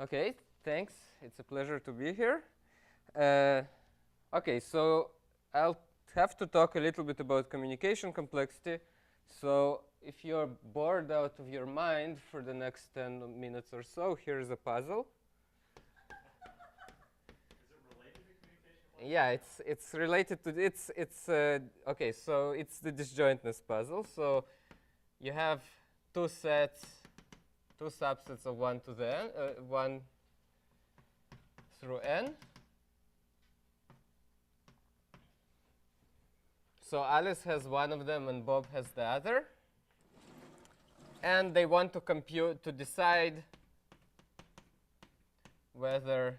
Okay, thanks. It's a pleasure to be here. Okay, so I'll have to talk a little bit about communication complexity. So if you're bored out of your mind for the next 10 minutes or so, here's a puzzle. Yeah, it's related to okay. So it's the disjointness puzzle. So you have two subsets of 1 to the n, 1 through n. So Alice has one of them and Bob has the other. And they want to decide whether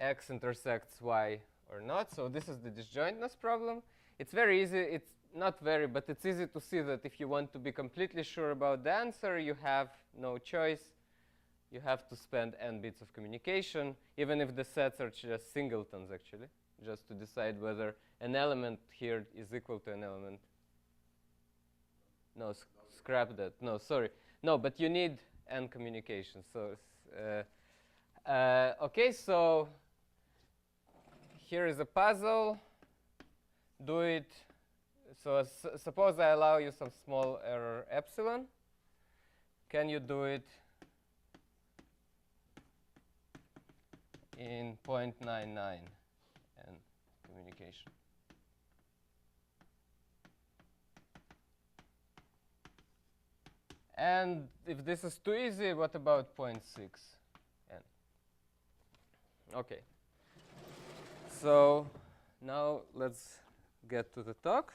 x intersects y or not. So this is the disjointness problem. It's very easy. It's not very, but it's easy to see that if you want to be completely sure about the answer, you have no choice. You have to spend n bits of communication, even if the sets are just singletons, actually, just to decide whether an element here is equal to an element. No, scrap that. No, sorry. No, but you need n communication. So, okay, so here is a puzzle. Do it. So suppose I allow you some small error epsilon. Can you do it in 0.99 and communication? And if this is too easy, what about 0.6 n? Okay. So now let's get to the talk.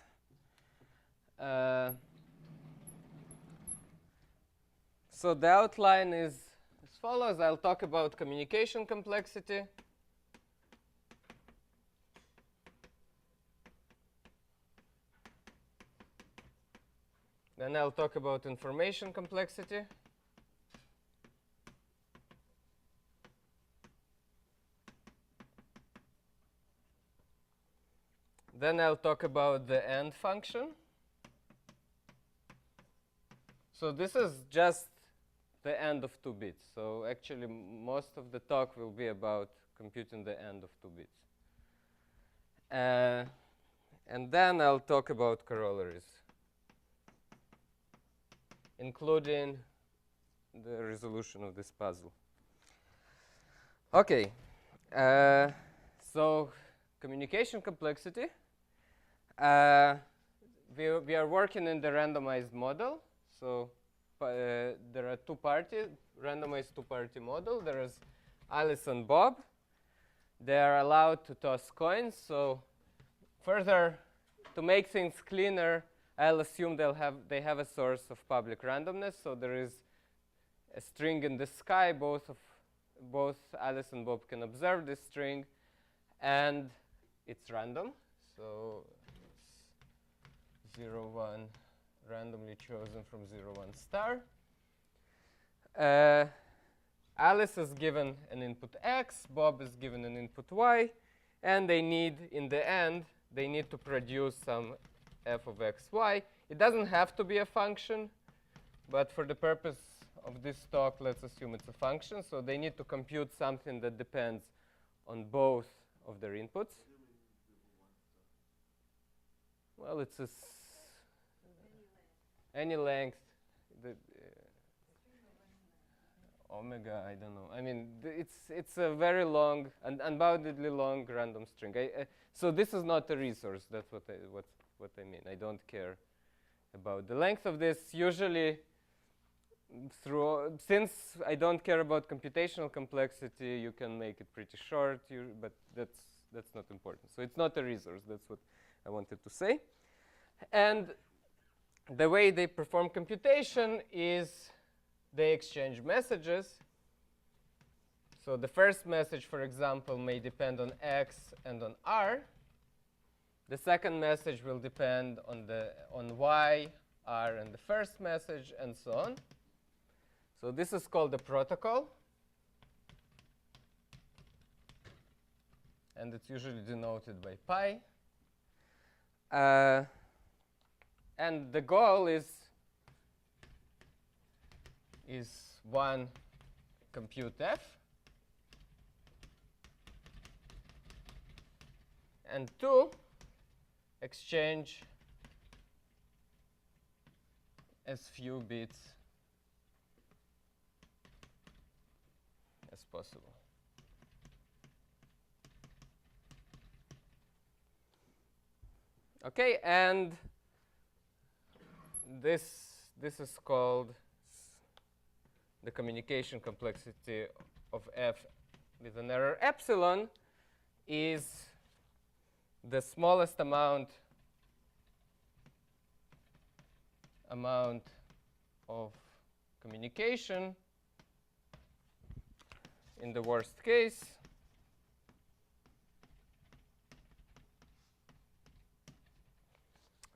So the outline is as follows. I'll talk about communication complexity. Then I'll talk about information complexity. Then I'll talk about the end function. So this is just the end of 2 bits. So actually, most of the talk will be about computing the end of 2 bits. And then I'll talk about corollaries, including the resolution of this puzzle. Okay. So communication complexity. We are working in the randomized model. So there are randomized two-party model. There is Alice and Bob. They are allowed to toss coins. So further, to make things cleaner, I'll assume they have a source of public randomness. So there is a string in the sky. Both Alice and Bob can observe this string, and it's random. So it's 0, 1, randomly chosen from 0, 1 star. Alice is given an input x, Bob is given an input y, and in the end, they need to produce some f of x, y. It doesn't have to be a function, but for the purpose of this talk, let's assume it's a function. So they need to compute something that depends on both of their inputs. Well, it's any length. Omega, I don't know. I mean, it's a very long, unboundedly long random string. So this is not a resource. That's what I mean. I don't care about the length of this. Usually, since I don't care about computational complexity, you can make it pretty short. But that's not important. So it's not a resource. That's what I wanted to say. And the way they perform computation is they exchange messages. So the first message, for example, may depend on x and on r. The second message will depend on y, r, and the first message, and so on. So this is called a protocol. And it's usually denoted by pi. And the goal is is one, compute f, and two, exchange as few bits as possible. Okay, and this is called the communication complexity of f with an error epsilon is the smallest amount of communication in the worst case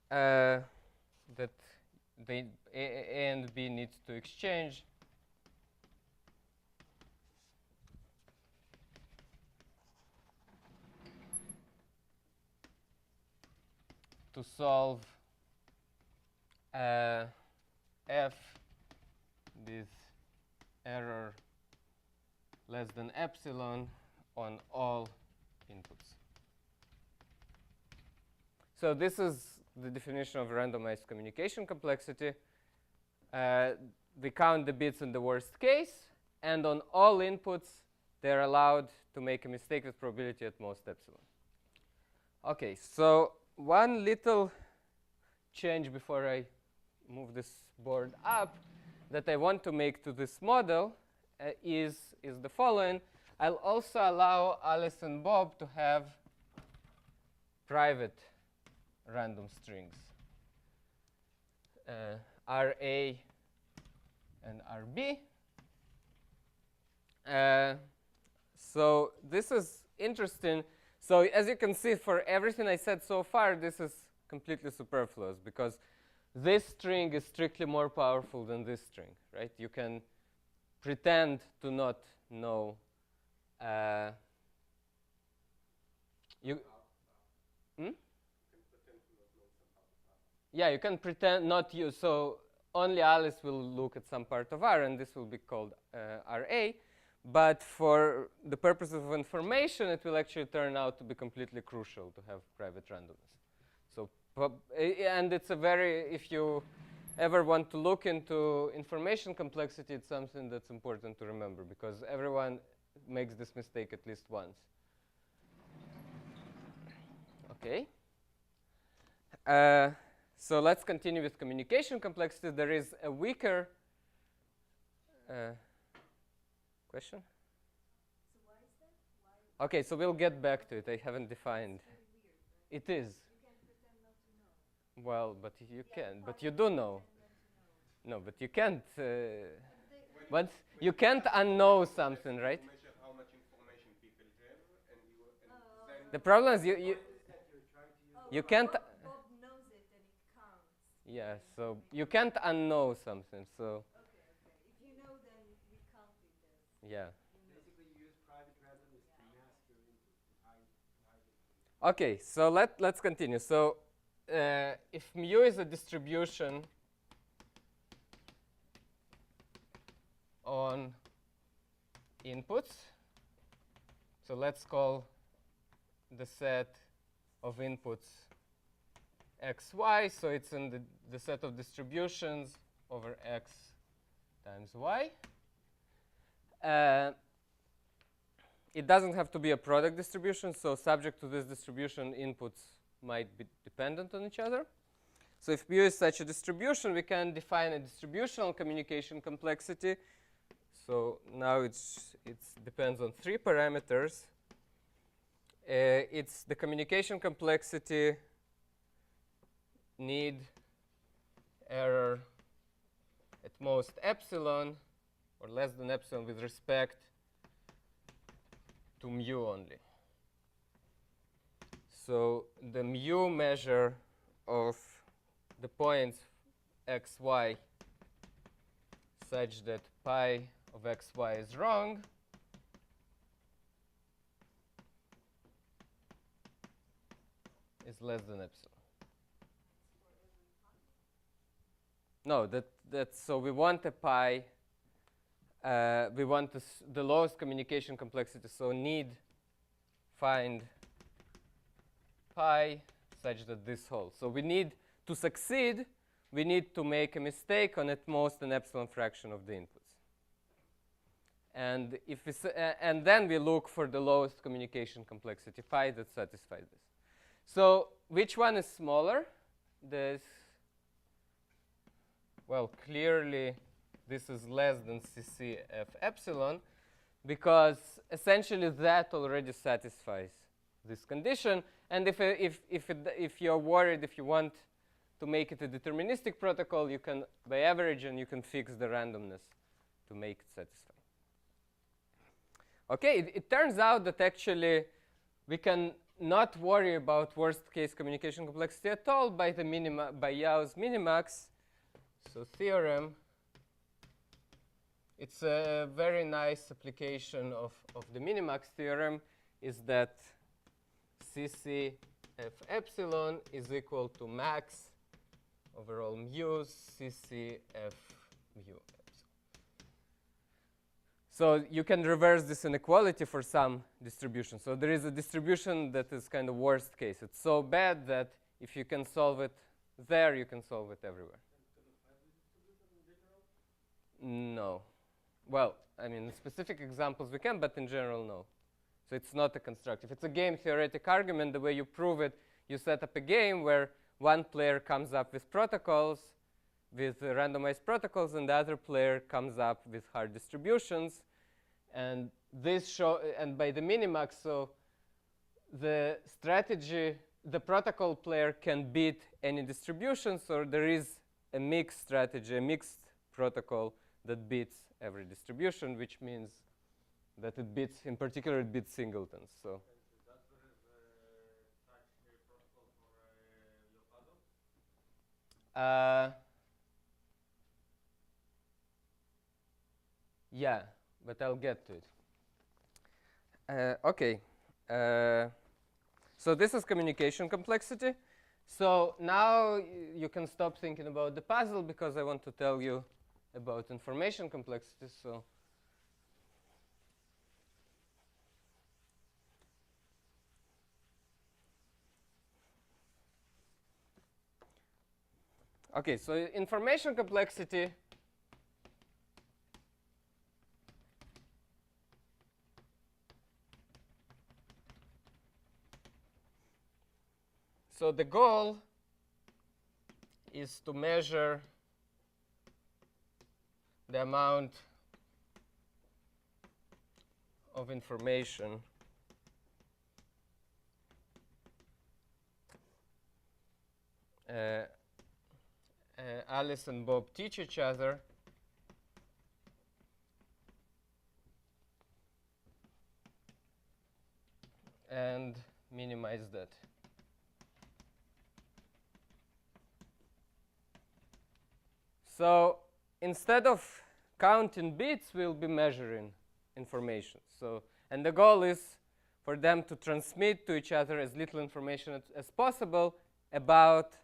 that A and B needs to exchange to solve f with error less than epsilon on all inputs. So this is the definition of randomized communication complexity. We count the bits in the worst case, and on all inputs, they're allowed to make a mistake with probability at most epsilon. Okay, so one little change before I move this board up that I want to make to this model is the following. I'll also allow Alice and Bob to have private random strings, RA and RB. So this is interesting. So as you can see, for everything I said so far, this is completely superfluous because this string is strictly more powerful than this string, right? You can pretend to not know. Yeah, you can pretend not you. So only Alice will look at some part of R, and this will be called RA. But for the purposes of information, it will actually turn out to be completely crucial to have private randomness. So, and it's a very, if you ever want to look into information complexity, it's something that's important to remember because everyone makes this mistake at least once. Okay. So let's continue with communication complexity. There is a weaker question? So why is that? Why? Okay, so we'll get back to it. I haven't defined. It's really weird, right? It is. You can pretend not to know. Well, but you can. But you do know. No, but you can't. But you can't unknow something, right? Measure how much information people have, and then The problem is you can't. Bob knows it and it counts. Yeah, so you can't unknow something. So Okay. If you know, then we count it as. yeah. Basically, you use private randomness to mask your input, to hide it. Okay, so let's continue. So if mu is a distribution on inputs, so let's call the set of inputs xy, so it's in the set of distributions over x times y. It doesn't have to be a product distribution, so subject to this distribution, inputs might be dependent on each other. So if mu is such a distribution, we can define a distributional communication complexity. So now it depends on 3 parameters. It's the communication complexity need error at most epsilon or less than epsilon with respect to mu only. So the mu measure of the points xy such that pi of xy is wrong is less than epsilon. No, that's so we want a pi we want the lowest communication complexity, so find pi such that this holds. So we need to succeed, we need to make a mistake on at most an epsilon fraction of the inputs. And if and then we look for the lowest communication complexity phi that satisfies this. So which one is smaller? Well, clearly this is less than CCF epsilon, because essentially that already satisfies this condition. And if you're worried, if you want to make it a deterministic protocol, you can, by average, and you can fix the randomness to make it satisfy. Okay, it turns out that actually we can not worry about worst case communication complexity at all by Yau's minimax. So theorem, it's a very nice application of the minimax theorem, is that CCF epsilon is equal to max over all mu's CCF mu. So you can reverse this inequality for some distribution. So there is a distribution that is kind of worst case. It's so bad that if you can solve it there, you can solve it everywhere. No. Well, I mean, in specific examples we can, but in general, no. So it's not a constructive. It's a game theoretic argument. The way you prove it, you set up a game where one player comes up with protocols, with randomized protocols, and the other player comes up with hard distributions. And this and by the minimax, so the strategy, the protocol player can beat any distribution, so there is a mixed strategy, a mixed protocol that beats every distribution, which means that it beats, in particular, it beats singletons. So. Yeah, but I'll get to it. Okay. So this is communication complexity. So now you can stop thinking about the puzzle, because I want to tell you about information complexity. So okay, so information complexity so the goal is to measure the amount of information Alice and Bob teach each other and minimize that. So instead of counting bits, we'll be measuring information. So, and the goal is for them to transmit to each other as little information as possible about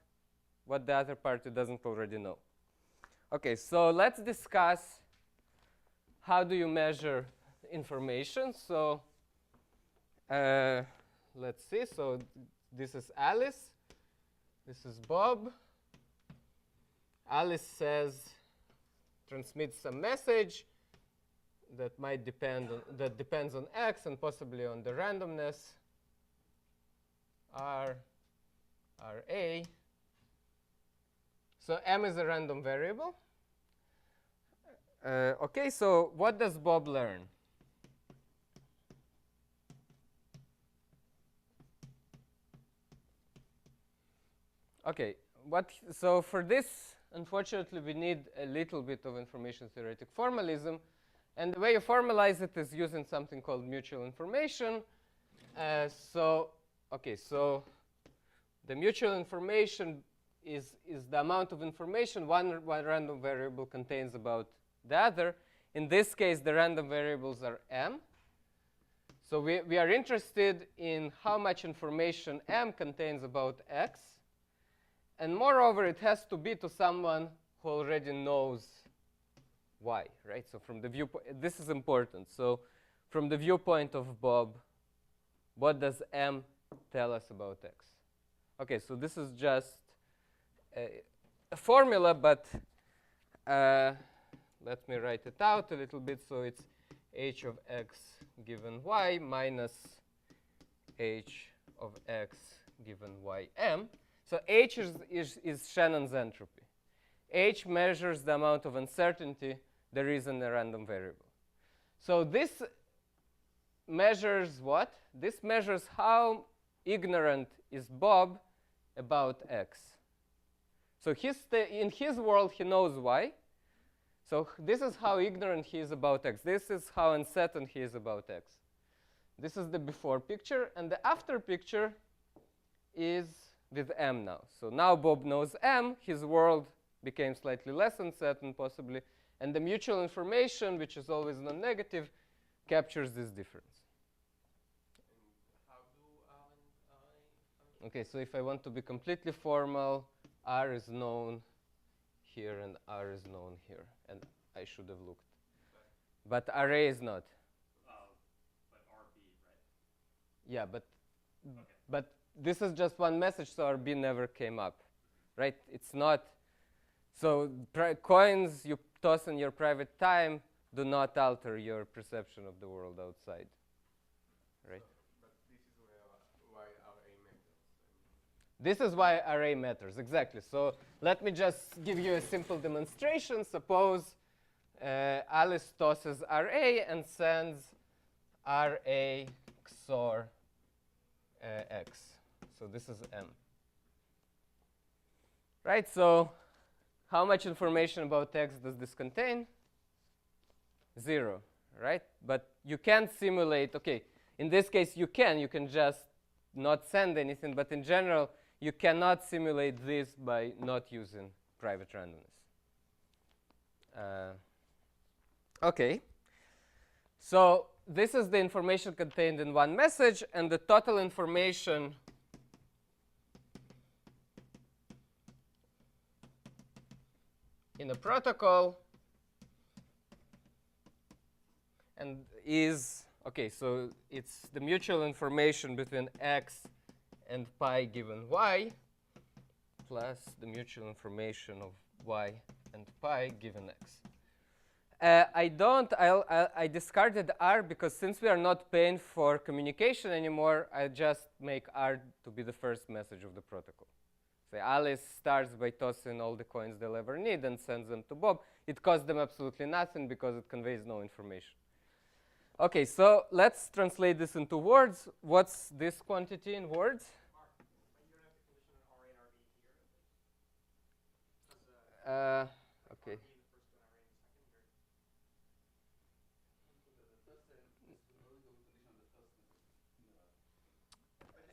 what the other party doesn't already know. Okay, so let's discuss how do you measure information. So let's see. So this is Alice. This is Bob. Alice transmits some message that might depends on X and possibly on the randomness RA. So M is a random variable. Okay, so what does Bob learn? Okay, so for this, unfortunately, we need a little bit of information theoretic formalism. And the way you formalize it is using something called mutual information. So the mutual information is the amount of information one random variable contains about the other. In this case, the random variables are M. So we are interested in how much information M contains about X. And moreover, it has to be to someone who already knows y, right? So from the viewpoint, this is important. So from the viewpoint of Bob, what does M tell us about X? Okay, so this is just a formula, but let me write it out a little bit. So it's h of x given y minus h of x given ym. So h is Shannon's entropy. H measures the amount of uncertainty there is in a random variable. So this measures what? This measures how ignorant is Bob about x. So in his world, he knows y. So this is how ignorant he is about x. This is how uncertain he is about x. This is the before picture. And the after picture is with M now. So now Bob knows M. His world became slightly less uncertain, possibly. And the mutual information, which is always non-negative, captures this difference. How do R and I? Okay, so if I want to be completely formal, R is known here and R is known here. And I should have looked. But array is not. But RB, right? Yeah, but this is just one message, so RB never came up, right? It's not. So coins you toss in your private time do not alter your perception of the world outside, right? So, but this is why RA matters. This is why array matters, exactly. So let me just give you a simple demonstration. Suppose Alice tosses RA and sends RA XOR X. So this is M. Right, so how much information about X does this contain? 0, right? But you can't simulate, okay, in this case you can just not send anything, but in general, you cannot simulate this by not using private randomness. Okay, so this is the information contained in one message, and the total information in a protocol and is, okay, so it's the mutual information between x and pi given y plus the mutual information of y and pi given x. I discarded R because since we are not paying for communication anymore, I just make R to be the first message of the protocol. Say Alice starts by tossing all the coins they'll ever need and sends them to Bob. It costs them absolutely nothing because it conveys no information. Okay, so let's translate this into words. What's this quantity in words? Okay.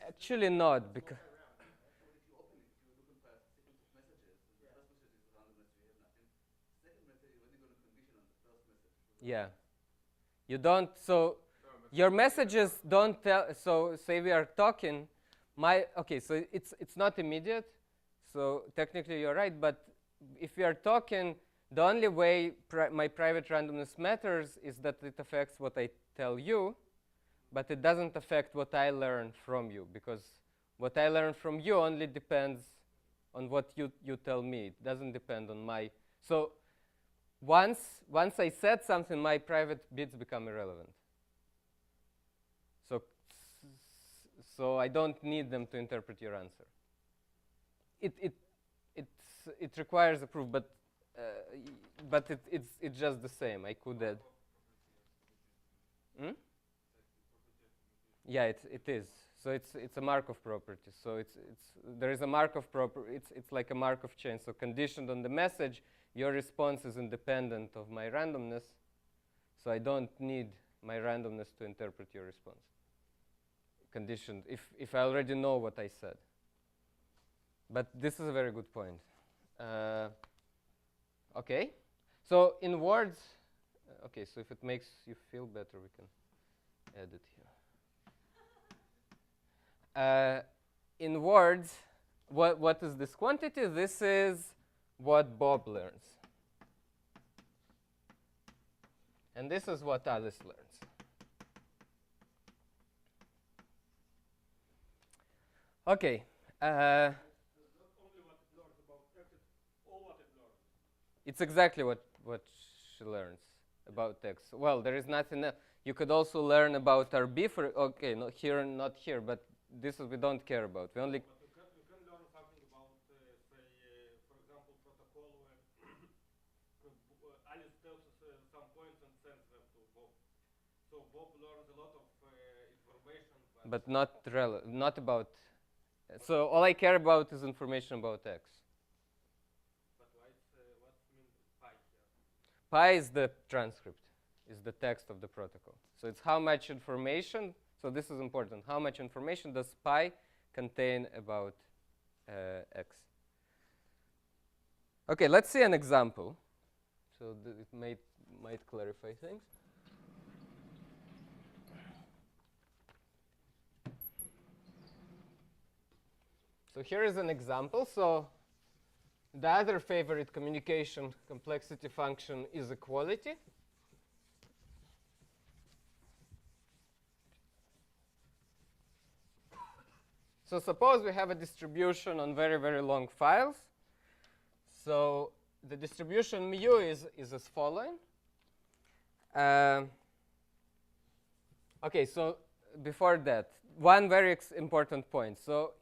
Actually not, because yeah. You don't, so your messages don't tell, so say we are talking, okay, so it's not immediate, so technically you're right, but if we are talking, the only way my private randomness matters is that it affects what I tell you, but it doesn't affect what I learn from you, because what I learn from you only depends on what you tell me. It doesn't depend on my, so once I said something, my private bits become irrelevant. So I don't need them to interpret your answer. It requires a proof, but it's just the same. I could add. Hmm? Yeah, it is. So it's a Markov property. So there is a Markov property. It's like a Markov chain. So conditioned on the message, your response is independent of my randomness. So I don't need my randomness to interpret your response. Conditioned if I already know what I said. But this is a very good point. Okay. So in words, okay, so if it makes you feel better, we can add it here. In words, what is this quantity? This is what Bob learns. And this is what Alice learns. Okay. It's exactly what she learns about text. Well, there is nothing else. You could also learn about RB for, okay, not here, but this is we don't care about. We only. But you can learn something about, say, for example, protocol where Alice tells us some points and sends them to Bob. So Bob learns a lot of information. But not about. So all I care about is information about X. But what means pi here? Pi is the transcript, is the text of the protocol. So it's how much information, so this is important, how much information does pi contain about X. Okay, let's see an example. So it might clarify things. So here is an example. So the other favorite communication complexity function is equality. So suppose we have a distribution on very, very long files. So the distribution mu is as following. Okay, so before that, one very important point. So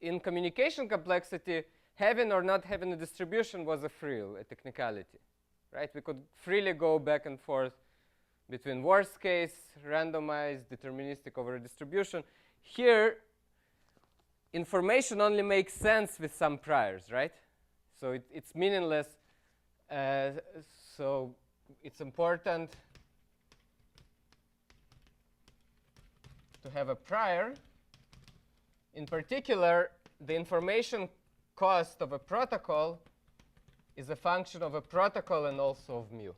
in communication complexity, having or not having a distribution was a frill, a technicality, right? We could freely go back and forth between worst case, randomized, deterministic over a distribution. Here, information only makes sense with some priors, right? So it's meaningless. So it's important to have a prior. In particular, the information cost of a protocol is a function of a protocol and also of mu.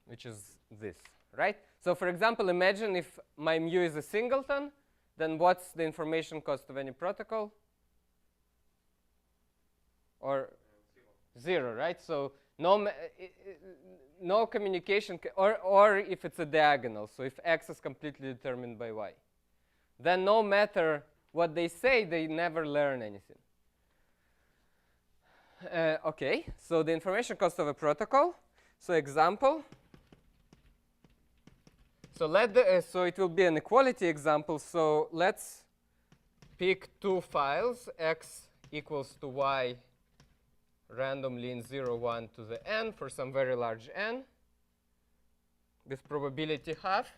Which is this, right? So for example, imagine if my mu is a singleton, then what's the information cost of any protocol? Or zero, right? So no communication, or if it's a diagonal, so if X is completely determined by Y, then no matter what they say, they never learn anything. Okay, so the information cost of a protocol. So example. So so it will be an equality example. So let's pick two files, X equals to Y randomly in 0, 1 to the n for some very large n with probability half,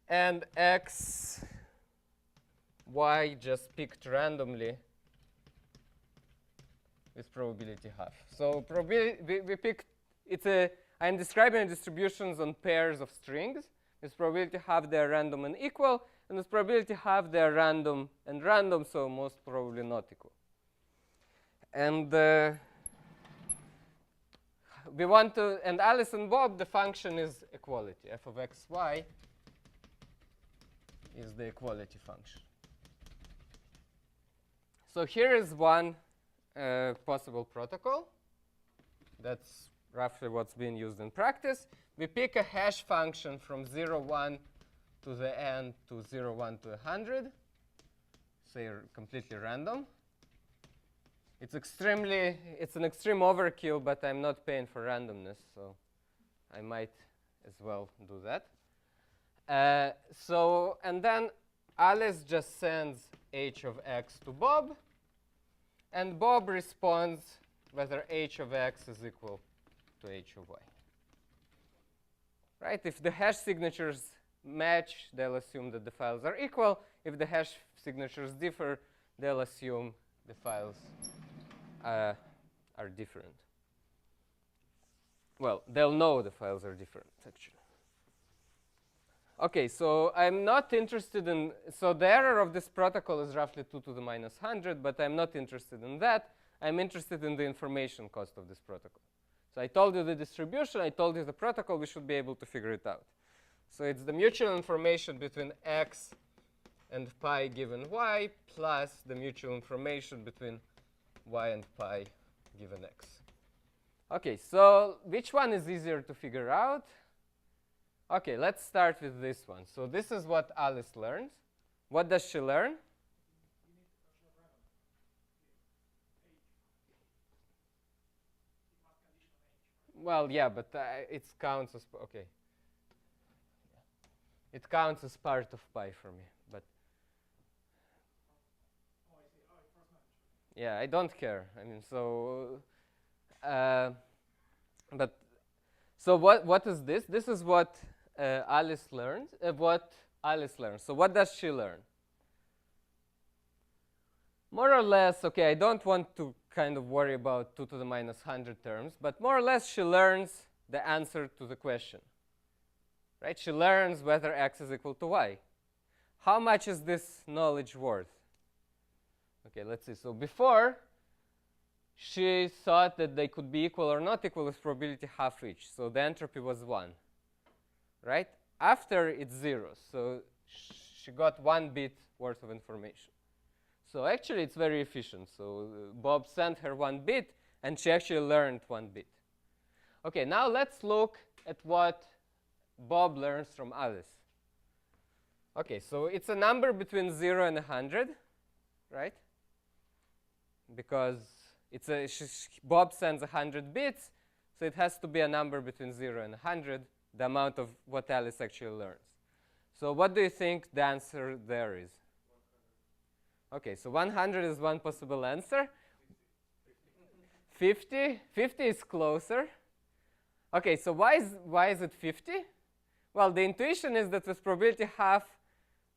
and X, Y just picked randomly with probability half. So we picked, I'm describing distributions on pairs of strings. With probability half they're random and equal, and with probability half they're random and random, so most probably not equal. And we want to, and Alice and Bob, the function is equality. F of x, y is the equality function. So here is one possible protocol. That's roughly what's being used in practice. We pick a hash function from 0, 1 to the n to 0, 1 to 100. Say completely random. It's an extreme overkill, but I'm not paying for randomness, so I might as well do that. And then Alice just sends h of x to Bob, and Bob responds whether h of x is equal to h of y. Right? If the hash signatures match, they'll assume that the files are equal. If the hash signatures differ, they'll assume the files are different. Well, they'll know the files are different, actually. Okay, so I'm not interested in, so the error of this protocol is roughly 2 to the minus 100, but I'm not interested in that. I'm interested in the information cost of this protocol. So I told you the distribution, I told you the protocol, we should be able to figure it out. So it's the mutual information between x and pi given y plus the mutual information between y and pi given x. Okay, so which one is easier to figure out? Okay, let's start with this one. So this is what Alice learns. What does she learn? Well, yeah, but it counts as, okay. It counts as part of pi for me, but yeah, I don't care. I mean, so, but, so what is this? This is what Alice learned, So what does she learn? More or less, okay, I don't want to kind of worry about 2 to the minus 100 terms, but more or less she learns the answer to the question. Right? She learns whether x is equal to y. How much is this knowledge worth? Okay, let's see. So before, she thought that they could be equal or not equal with probability half each. So the entropy was 1. Right? After, it's 0. So she got 1 bit worth of information. So actually, it's very efficient. So Bob sent her 1 bit, and she actually learned 1 bit. Okay, now let's look at what Bob learns from Alice. Okay, so it's a number between 0 and 100, right? Because it's Bob sends 100 bits, so it has to be a number between 0 and 100, the amount of what Alice actually learns. So what do you think the answer there is? 100. Okay, so 100 is one possible answer. 50? 50 is closer. Okay, so why is it 50? Well, the intuition is that with probability half,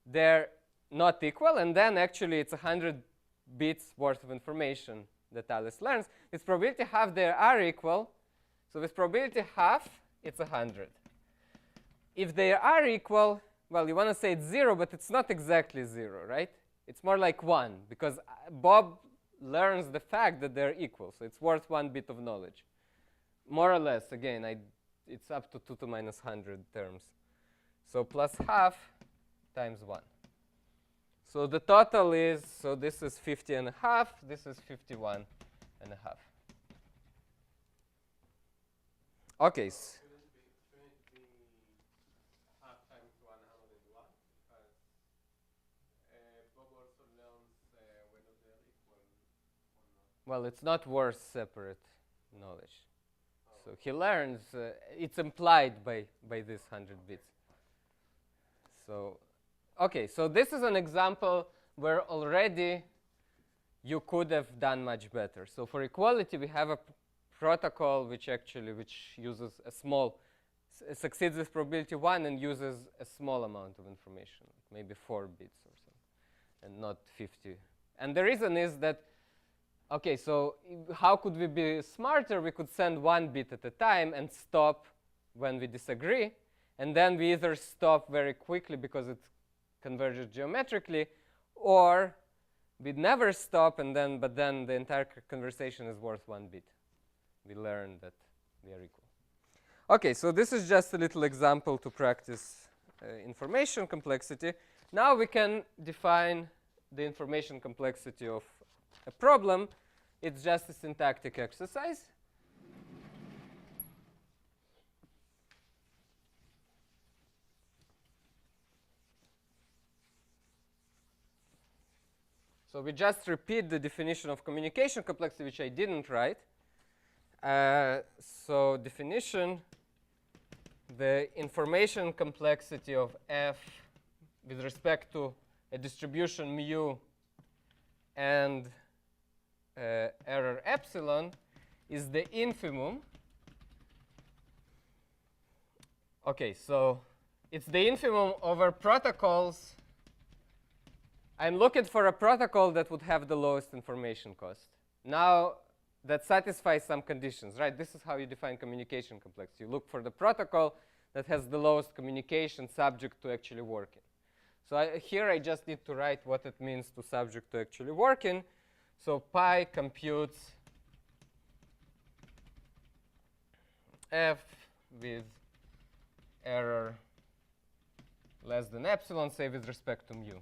they're not equal, and then actually it's 100 bits worth of information that Alice learns. With probability half, they are equal. So with probability half, it's 100. If they are equal, well, you want to say it's 0, but it's not exactly 0, right? It's more like 1, because Bob learns the fact that they're equal, so it's worth 1 bit of knowledge. More or less, again, it's up to 2 to minus 100 terms. So plus half times 1. So the total is, so this is 50 and a half, this is 51 and a half. Okay. Shouldn't it be half times 101? Because Bob also learns whether they're equal or not. Well, it's not worth separate knowledge. So he learns, it's implied by this 100 bits. So, okay, so this is an example where already you could have done much better. So for equality, we have a protocol which uses a small, succeeds with probability 1 and uses a small amount of information, maybe 4 bits or something, and not 50. And the reason is that, okay, so how could we be smarter? We could send 1 bit at a time and stop when we disagree. And then we either stop very quickly because it converges geometrically, or we never stop, but then the entire conversation is worth 1 bit. We learn that we are equal. Okay, so this is just a little example to practice information complexity. Now we can define the information complexity of a problem. It's just a syntactic exercise. So we just repeat the definition of communication complexity, which I didn't write. So definition, the information complexity of F with respect to a distribution mu and error epsilon is the infimum. Okay, so it's the infimum over protocols. I'm looking for a protocol that would have the lowest information cost. Now, that satisfies some conditions, right? This is how you define communication complexity. You look for the protocol that has the lowest communication subject to actually working. So here I just need to write what it means to subject to actually working. So pi computes F with error less than epsilon, say with respect to mu.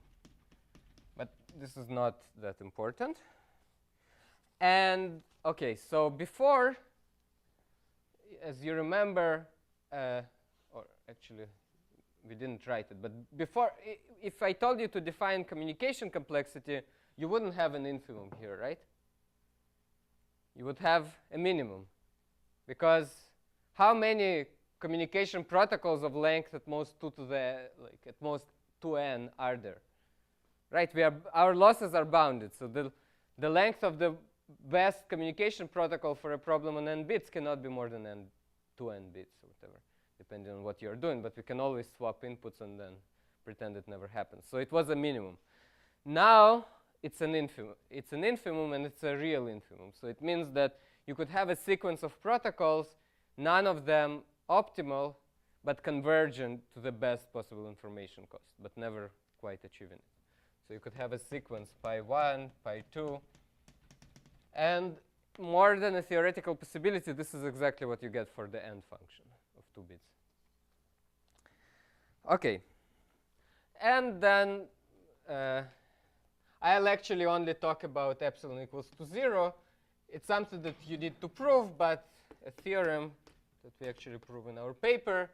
But this is not that important. And okay, so before, as you remember, or actually we didn't write it, but before, if I told you to define communication complexity, you wouldn't have an infimum here, right? You would have a minimum, because how many communication protocols of length at most 2 to the, like at most 2n are there? Right, our losses are bounded, so the length of the best communication protocol for a problem on n bits cannot be more than 2n bits or whatever, depending on what you're doing, but we can always swap inputs and then pretend it never happened. So it was a minimum. Now it's an infimum. It's an infimum, and it's a real infimum. So it means that you could have a sequence of protocols, none of them optimal, but convergent to the best possible information cost, but never quite achieving it. So you could have a sequence pi1, pi2, and more than a theoretical possibility, this is exactly what you get for the end function of 2 bits. Okay. And then I'll actually only talk about epsilon equals to 0. It's something that you need to prove, but a theorem that we actually prove in our paper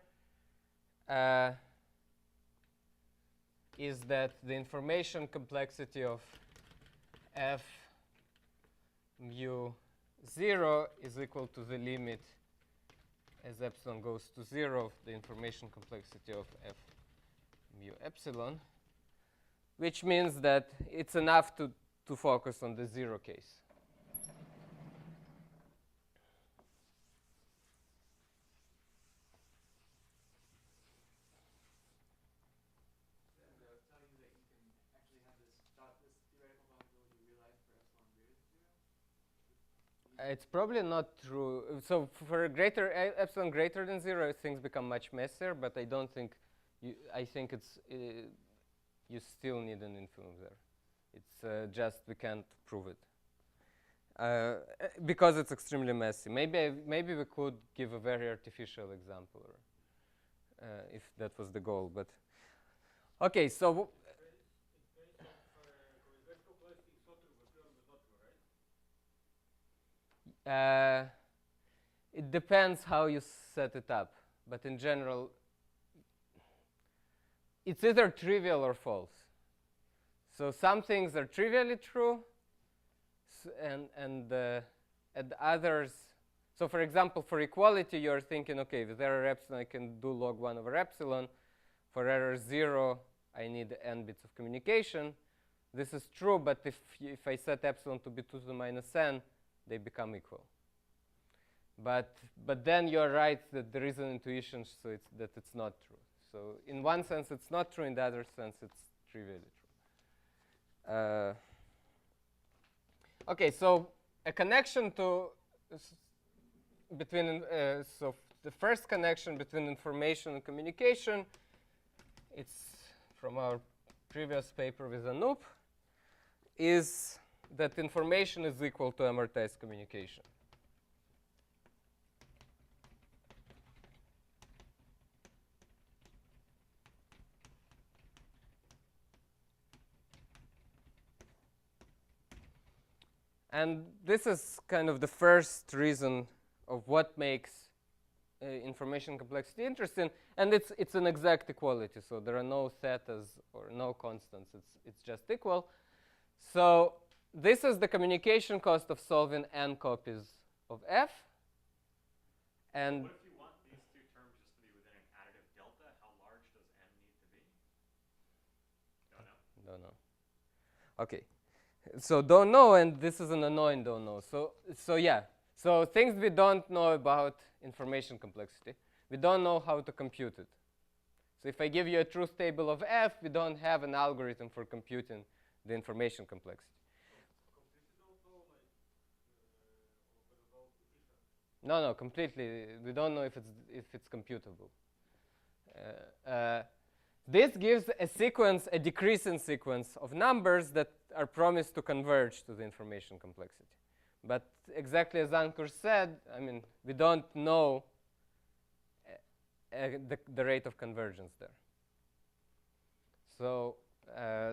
is that the information complexity of f mu 0 is equal to the limit as epsilon goes to 0 of the information complexity of f mu epsilon, which means that it's enough to focus on the 0 case. It's probably not true. So for greater epsilon greater than 0, things become much messier, but I don't think I think it's you still need an infimum there. It's just we can't prove it because it's extremely messy. Maybe we could give a very artificial example, or, if that was the goal. But okay, so. It depends how you set it up, but in general, it's either trivial or false. So some things are trivially true, and others. So for example, for equality, you're thinking, okay, with error epsilon, I can do log 1 over epsilon. For error 0, I need n bits of communication. This is true, but if I set epsilon to be 2 to the minus n, they become equal. But then you're right that there is an intuition so that it's not true. So in one sense, it's not true. In the other sense, it's trivially true. Okay, so a connection between so the first connection between information and communication, it's from our previous paper with Anoop, is that information is equal to amortized communication. And this is kind of the first reason of what makes information complexity interesting. And it's an exact equality, so there are no thetas or no constants. It's just equal. So this is the communication cost of solving n copies of f. And what if you want these two terms just to be within an additive delta? How large does n need to be? Don't know. Don't know. Okay. So don't know, and this is an annoying don't know. So yeah. So things we don't know about information complexity. We don't know how to compute it. So if I give you a truth table of f, we don't have an algorithm for computing the information complexity. No, completely. We don't know if it's computable. This gives a sequence, a decreasing sequence of numbers that are promised to converge to the information complexity. But exactly as Ankur said, I mean, we don't know the rate of convergence there. So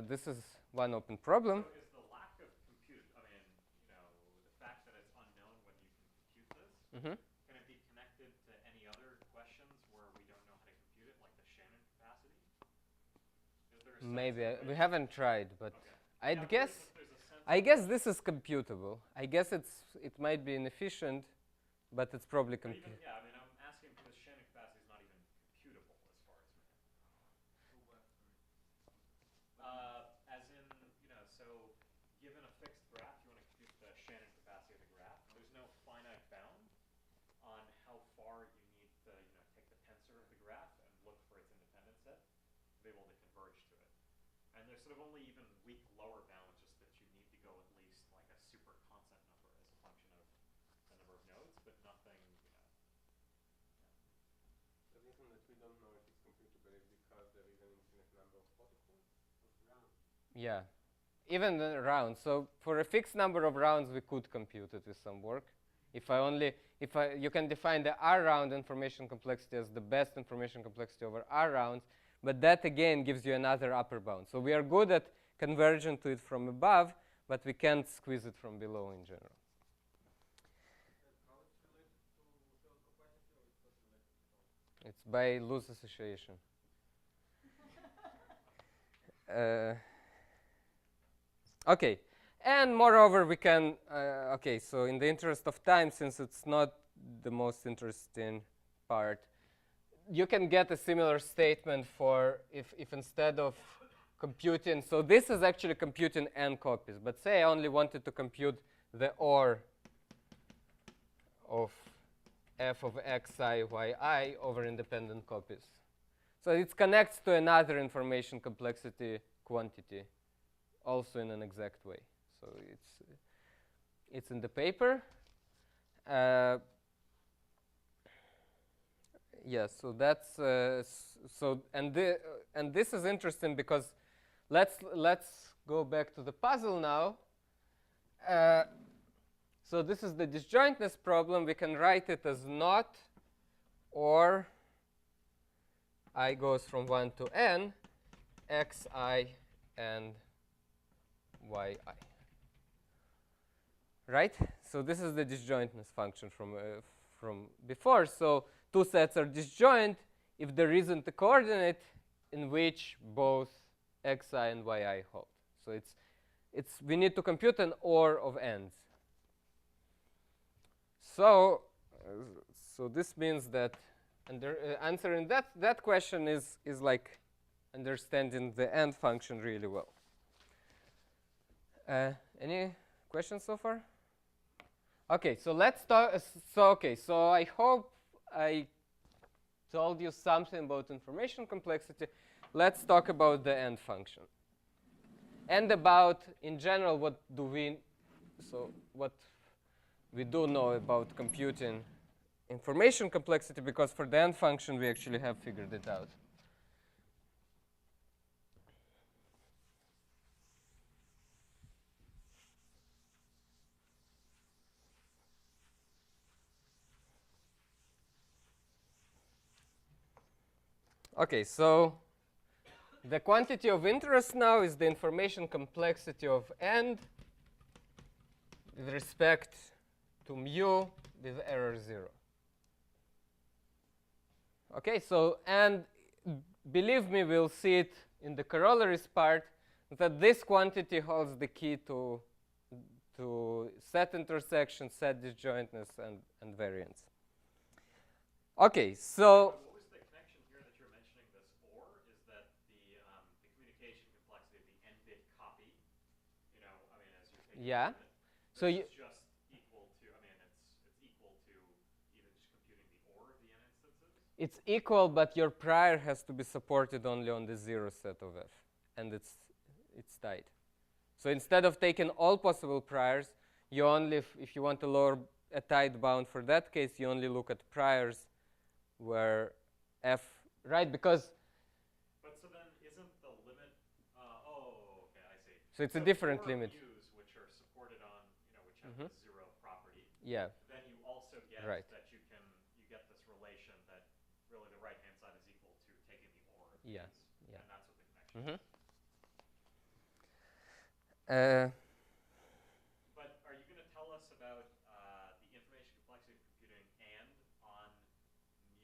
this is one open problem. So is the lack of compute, I mean, the fact that it's unknown whether you can compute this, Mm-hmm. can it be connected to any other questions where we don't know how to compute it, like the Shannon capacity? Is there a sense Maybe in we which- haven't tried, but Okay. I'd Yeah, guess. there's a sense I in guess which- this is computable. I guess it might be inefficient, but it's probably but even, computable. yeah, I mean, I'm asking because Shannon capacity is not even computable as far as we know. As in, so given a fixed graph, you want to compute the Shannon capacity of the graph. There's no finite bound on how far you need to, take the tensor of the graph and look for its independent set to be able to converge to it. And there's sort of only even weak lower bound, just that you need to go at least like a super constant number as a function of the number of nodes, but nothing, The reason that we don't know if it's computable is because there is an infinite number of protocols of rounds. Yeah, even the rounds. So for a fixed number of rounds, we could compute it with some work. You can define the R round information complexity as the best information complexity over R rounds, but that again gives you another upper bound. So we are good at converging to it from above, but we can't squeeze it from below in general. How it's related to cell capacity, or it's not related at all? It's by loose association. Okay, and moreover, we can, okay, so in the interest of time, since it's not the most interesting part, you can get a similar statement for if instead of computing, so this is actually computing n copies, but say I only wanted to compute the OR of f of xi, yi over independent copies. So it connects to another information complexity quantity, also in an exact way. So it's in the paper. Yes, so that's and this is interesting because let's go back to the puzzle now. So this is the disjointness problem. We can write it as not or I goes from 1 to n, xi and yi. Right? So this is the disjointness function from before. So two sets are disjoint if there isn't a coordinate in which both xi and yi hold. So we need to compute an OR of ends. So this means that answering that question is like understanding the end function really well. Any questions so far? Okay, so let's talk. So I hope I told you something about information complexity. Let's talk about the end function and about, in general, what we do know about computing information complexity, because for the end function we actually have figured it out. Okay, so the quantity of interest now is the information complexity of n with respect to mu with error 0. Okay, so, and believe me, we'll see it in the corollaries part, that this quantity holds the key to set intersection, set disjointness, and variance. Okay, so what was the connection here that you're mentioning this OR? Is that the communication complexity of the n-bit copy, as you're taking yeah. it, So this you, is just equal to, it's equal to even just computing the OR of the n instances? it's equal, but your prior has to be supported only on the 0 set of f, and it's tied. So instead of taking all possible priors, you only, if you want to lower a tied bound for that case, you only look at priors where f, right? Because But so then isn't the limit, okay, I see. so it's a So different for limit. mu's which are supported on, which have Mhm. the 0 property, Yeah, then you also get Right. that you get this relation that really the right-hand side is equal to taking the OR of Yeah, these, yeah. and that's what the connection is. But are you going to tell us about the information complexity of computing and on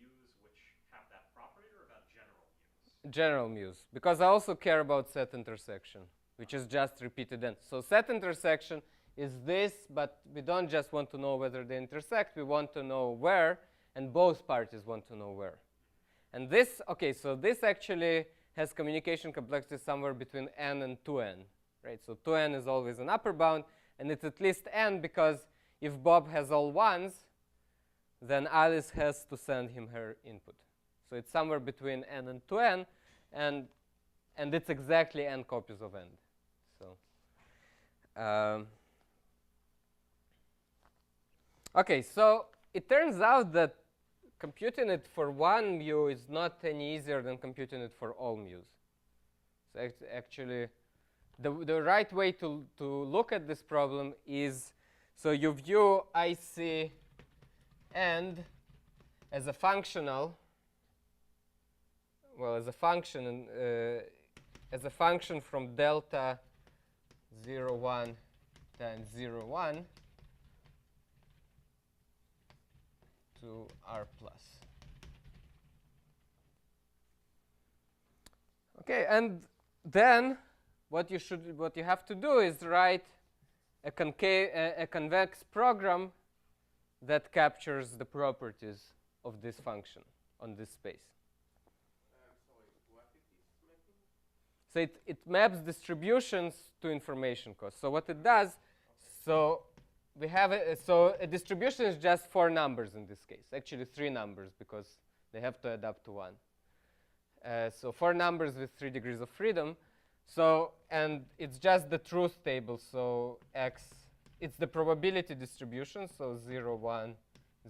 mu's which have that property, or about general mu's? General mu's, because I also care about set intersection, which is just repeated n. So set intersection is this, but we don't just want to know whether they intersect, we want to know where, and both parties want to know where. And this, okay, so this actually has communication complexity somewhere between n and 2n, right? So 2n is always an upper bound, and it's at least n, because if Bob has all ones, then Alice has to send him her input. So it's somewhere between n and 2n, and it's exactly n copies of n. So, okay, so it turns out that computing it for one mu is not any easier than computing it for all mu's. So actually, the right way to look at this problem is, so you view IC end as a functional, well, as a function, from delta 0, 1 times 0, 1 to R plus. Okay, and then what you have to do is write a convex program that captures the properties of this function on this space. Sorry, what it is mapping? So it maps distributions to information cost. So what it does, so we have so a distribution is just 4 numbers in this case. Actually 3 numbers, because they have to add up to 1. So 4 numbers with 3 degrees of freedom. So, and it's just the truth table. So x, it's the probability distribution. So 0, 1,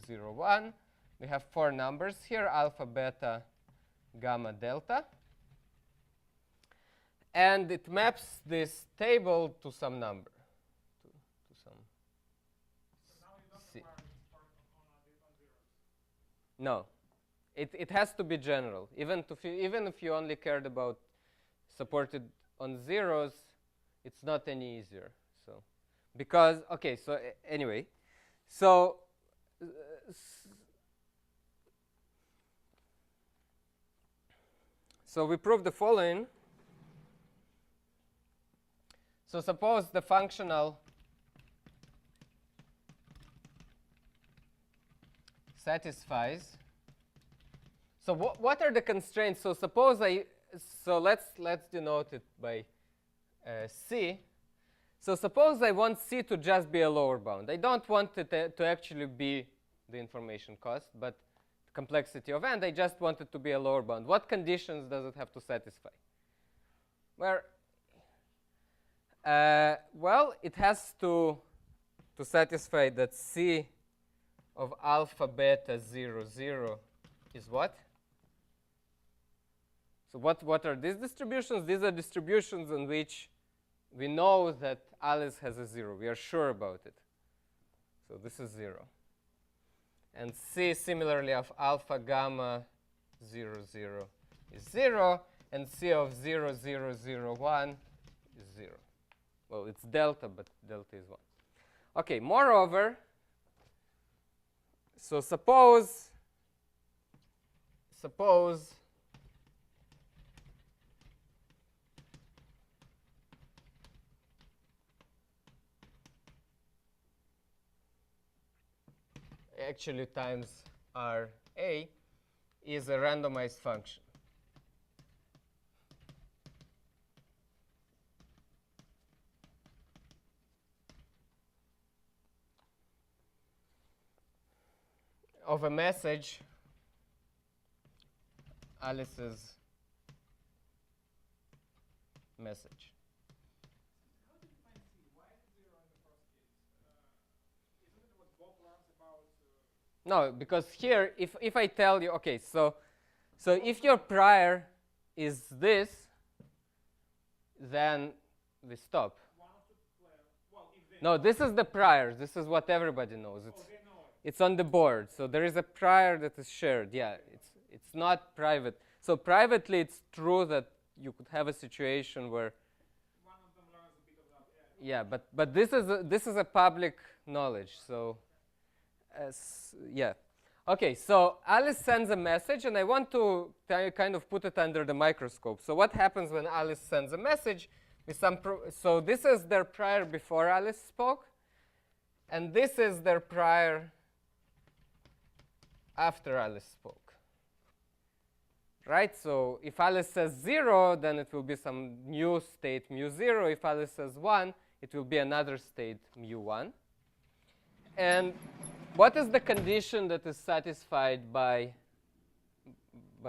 0, 1. We have 4 numbers here: alpha, beta, gamma, delta. And it maps this table to some number, to some C. No, it has to be general. Even if you only cared about supported on zeros, it's not any easier. So, because okay, so anyway, so so we prove the following. So suppose the functional satisfies. So what are the constraints? So suppose let's denote it by C. So suppose I want C to just be a lower bound. I don't want it to actually be the information cost, but complexity of n. I just want it to be a lower bound. What conditions does it have to satisfy? Well, it has to satisfy that C of alpha, beta, 0, 0 is what? So what are these distributions? These are distributions in which we know that Alice has a 0. We are sure about it. So this is 0. And C similarly of alpha, gamma, 0, 0 is 0. And C of 0, 0, 0, 1 is 0. Well, it's delta, but delta is 1. Okay, moreover, so suppose actually times RA is a randomized function. Of a message, Alice's message. How do you define C? Why is it 0 in the first case? Isn't it what Bob learns about? No, because here, if I tell you, okay, so if your prior is this, then we stop. One of the players. Well, if they No, this is the prior. This is what everybody knows. they know it. It's on the board. So there is a prior that is shared. Yeah, it's not private. So privately, it's true that you could have a situation where One of them learns a bit of that. Yeah, but this is a public knowledge. So, yeah. Okay, so Alice sends a message, and I want to kind of put it under the microscope. So what happens when Alice sends a message with some so this is their prior before Alice spoke, and this is their prior after Alice spoke. Right? So if Alice says 0, then it will be some new state mu0. If Alice says 1, it will be another state mu1. And what is the condition that is satisfied by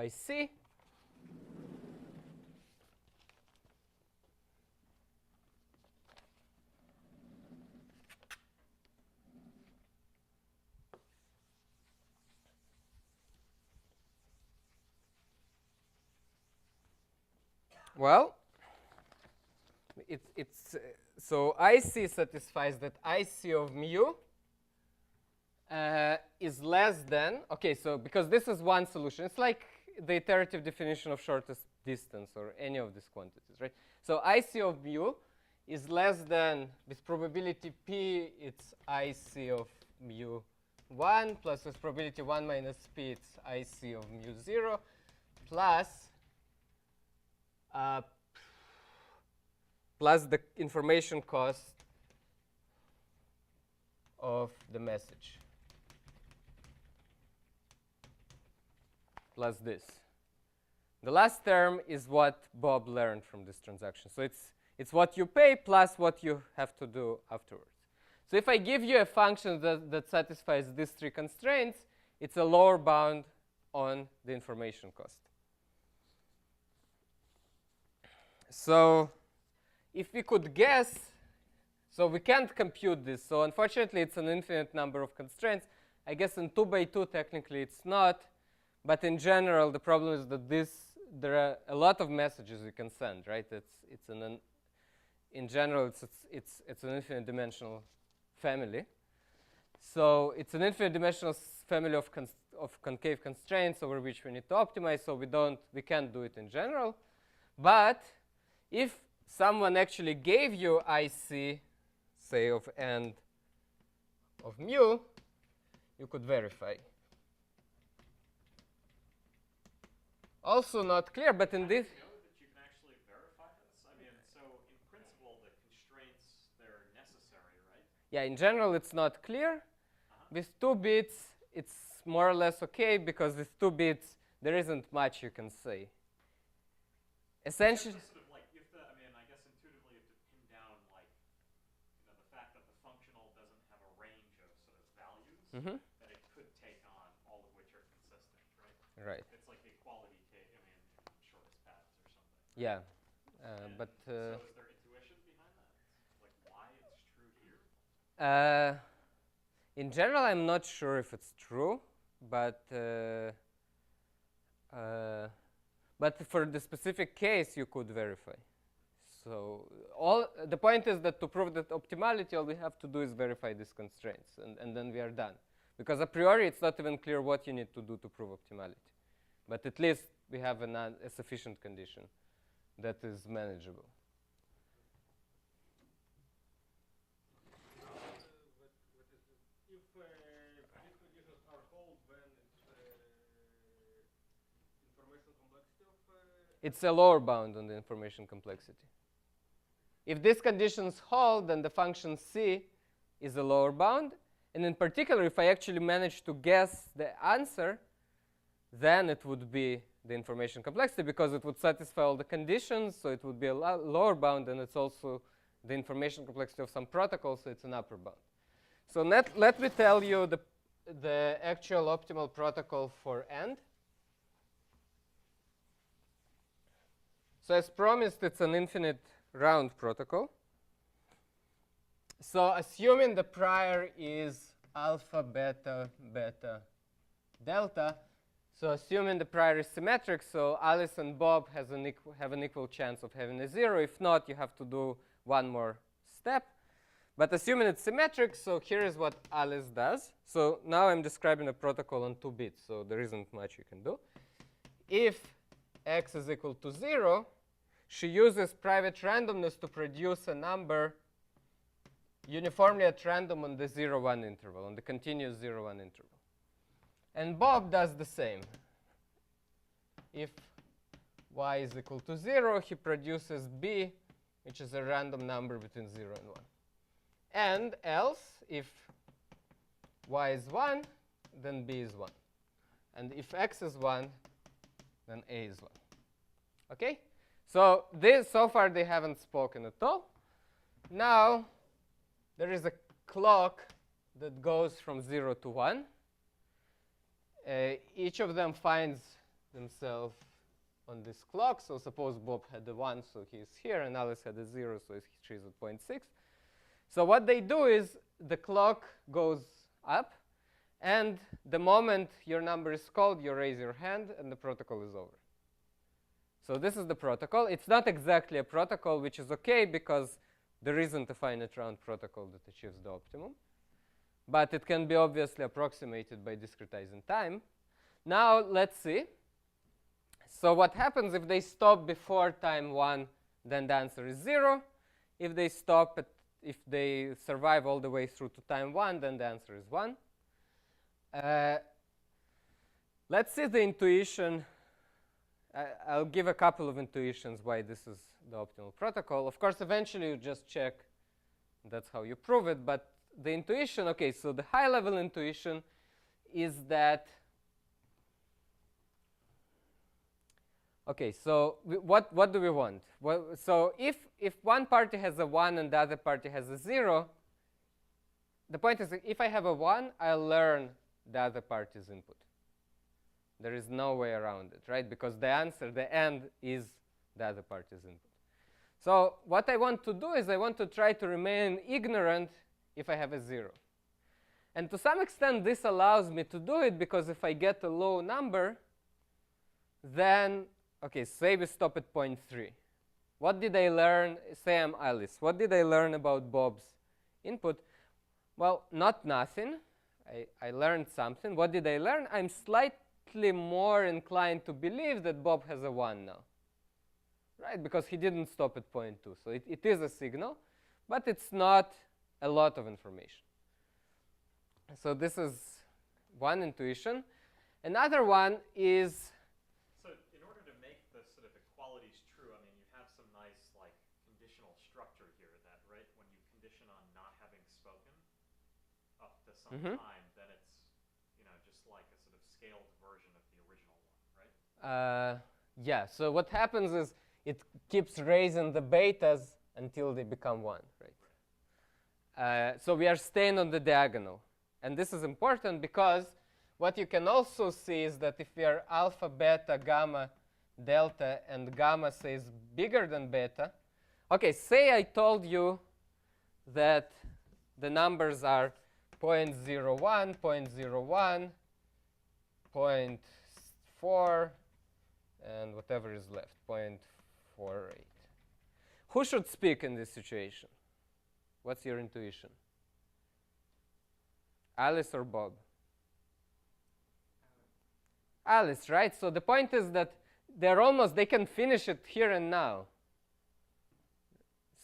C? Well, so IC satisfies that IC of mu is less than, okay, so because this is one solution, it's like the iterative definition of shortest distance or any of these quantities, right? So IC of mu is less than, with probability P, it's IC of mu 1, plus with probability 1 minus P, it's IC of mu 0, plus the information cost of the message, plus this. The last term is what Bob learned from this transaction. So it's what you pay plus what you have to do afterwards. So if I give you a function that satisfies these three constraints, it's a lower bound on the information cost. So if we could guess, so we can't compute this. So unfortunately, it's an infinite number of constraints. I guess in 2 by 2, technically, it's not. But in general, the problem is that there are a lot of messages you can send, right? In general, it's an infinite dimensional family. So it's an infinite dimensional family of concave constraints over which we need to optimize. So we can't do it in general. But if someone actually gave you IC, say of n of mu, you could verify. Also not clear, but in this. Do you know that you can actually verify this? I mean, so in principle, the constraints, they're necessary, right? Yeah, in general, it's not clear. With 2 bits, it's more or less OK, because with 2 bits, there isn't much you can say. Essentially. Sort of like if I mean, I guess intuitively you have to pin down like, the fact that the functional doesn't have a range of sort of values that it could take on, all of which are consistent, right? Right. It's like the equality case, I mean, shortest paths or something. Yeah, but. So is there intuition behind that? Like why it's true here? In general, I'm not sure if it's true, but for the specific case, you could verify. So the point is that to prove that optimality, all we have to do is verify these constraints, and then we are done. Because a priori, it's not even clear what you need to do to prove optimality. But at least we have a sufficient condition that is manageable. If these conditions are held, then it's information complexity of... It's a lower bound on the information complexity. If these conditions hold, then the function C is a lower bound. And in particular, if I actually manage to guess the answer, then it would be the information complexity, because it would satisfy all the conditions, so it would be a lower bound, and it's also the information complexity of some protocol, so it's an upper bound. So let me tell you the actual optimal protocol for AND. So as promised, it's an infinite round protocol. So assuming the prior is alpha, beta, beta, delta, so assuming the prior is symmetric, so Alice and Bob have an equal chance of having a 0. If not, you have to do one more step. But assuming it's symmetric, so here is what Alice does. So now I'm describing a protocol on 2 bits, so there isn't much you can do. If x is equal to 0, she uses private randomness to produce a number uniformly at random on the 0, 1 interval, on the continuous 0, 1 interval. And Bob does the same. If y is equal to 0, he produces b, which is a random number between 0 and 1. And else, if y is 1, then b is 1. And if x is 1, then a is 1. Okay? So far they haven't spoken at all. Now, there is a clock that goes from 0 to 1. Each of them finds themselves on this clock. So suppose Bob had a 1, so he's here, and Alice had a 0, so she's at 0.6. So what they do is the clock goes up, and the moment your number is called, you raise your hand, and the protocol is over. So this is the protocol. It's not exactly a protocol, which is OK, because there isn't a finite round protocol that achieves the optimum. But it can be obviously approximated by discretizing time. Now, let's see. So what happens if they stop before time 1, then the answer is 0. If they stop if they survive all the way through to time 1, then the answer is 1. Let's see the intuition. I'll give a couple of intuitions why this is the optimal protocol. Of course, eventually you just check. That's how you prove it. But the intuition, OK, so the high-level intuition is that, OK, so what do we want? Well, so if one party has a 1 and the other party has a 0, the point is that if I have a 1, I'll learn the other party's input. There is no way around it, right? Because the answer, the end, is the other party's input. So what I want to do is I want to try to remain ignorant if I have a 0. And to some extent, this allows me to do it, because if I get a low number, then, OK, say we stop at 0.3. What did I learn? Say I'm Alice. What did I learn about Bob's input? Well, not nothing. I learned something. What did I learn? I'm slightly more inclined to believe that Bob has a 1 now, right? Because he didn't stop at 0.2. So it is a signal, but it's not a lot of information. So this is one intuition. Another one is, so in order to make the sort of equalities true, I mean, you have some nice like conditional structure here that, right, when you condition on not having spoken up to some time, then it's, you know, just like a sort of scaled version of the original one, right? yeah, so what happens is it keeps raising the betas until they become 1, right? So we are staying on the diagonal. And this is important because what you can also see is that if we are alpha, beta, gamma, delta, and gamma says bigger than beta, OK, say I told you that the numbers are 0.01, 0.01, 0.4, and whatever is left, 0.48. Who should speak in this situation? What's your intuition? Alice or Bob? Alice, right? So the point is that they can finish it here and now.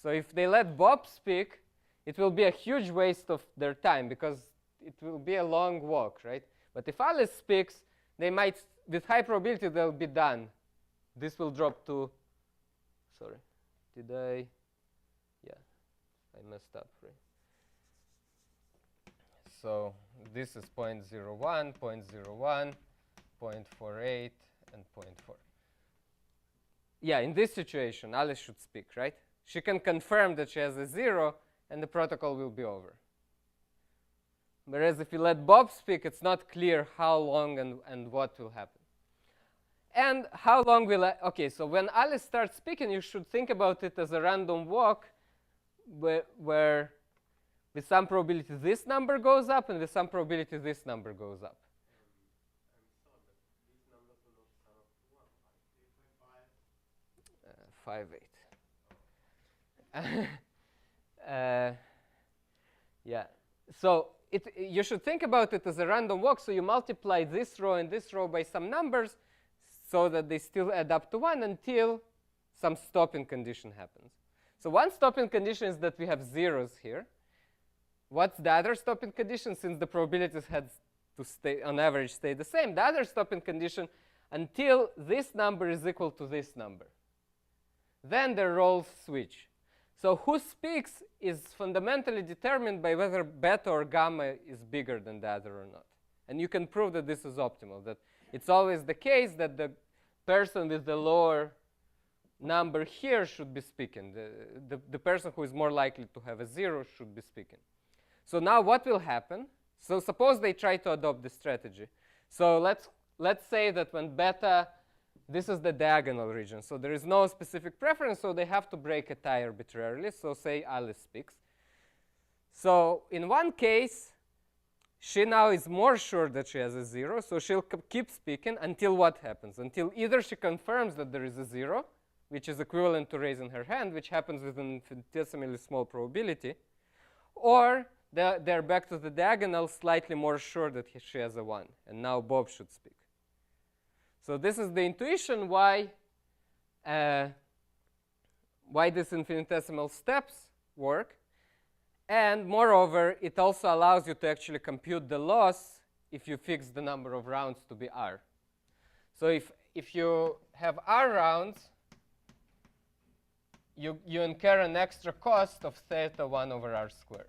So if they let Bob speak, it will be a huge waste of their time because it will be a long walk, right? But if Alice speaks, they might, with high probability, they'll be done. This will drop to, sorry, did I? Yeah, I messed up, right? So this is 0.01, 0.01, 0.48, and 0.4. Yeah, in this situation, Alice should speak, right? She can confirm that she has a 0, and the protocol will be over. Whereas if you let Bob speak, it's not clear how long and what will happen. And how long will OK, so when Alice starts speaking, you should think about it as a random walk where with some probability this number goes up, and with some probability this number goes up. I'm sorry, but these numbers will not sum up to 1, right? 5, 8. Yeah. So you should think about it as a random walk. So you multiply this row and this row by some numbers so that they still add up to 1 until some stopping condition happens. So one stopping condition is that we have zeros here. what's the other stopping condition? Since the probabilities had to stay, on average, stay the same, the other stopping condition until this number is equal to this number. Then the roles switch. So who speaks is fundamentally determined by whether beta or gamma is bigger than the other or not. And you can prove that this is optimal, that it's always the case that the person with the lower number here should be speaking. The person who is more likely to have a 0 should be speaking. So now what will happen? So suppose they try to adopt this strategy. So let's say that when beta, this is the diagonal region. So there is no specific preference, so they have to break a tie arbitrarily. So say Alice speaks. So in one case, she now is more sure that she has a 0, so she'll keep speaking until what happens? Until either she confirms that there is a 0, which is equivalent to raising her hand, which happens with an infinitesimally small probability, or they're back to the diagonal, slightly more sure that she has a 1, and now Bob should speak. So this is the intuition why these infinitesimal steps work. And moreover, it also allows you to actually compute the loss if you fix the number of rounds to be r. So if you have r rounds, you incur an extra cost of theta 1 over r squared.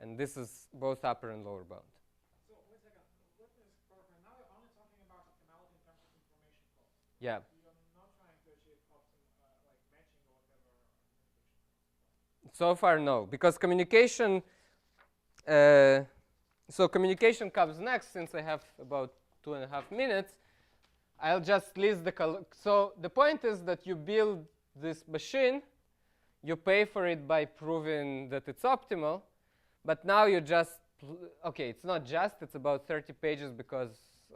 And this is both upper and lower bound. So wait a second. With this program, now you're only talking about optimality in terms of information cost. Yeah. You're not trying to achieve like matching or whatever. So far, no, because communication. So communication comes next. Since I have about 2.5 minutes, I'll just list the. So the point is that you build this machine, you pay for it by proving that it's optimal, but now you just. Okay, it's not just. It's about 30 pages because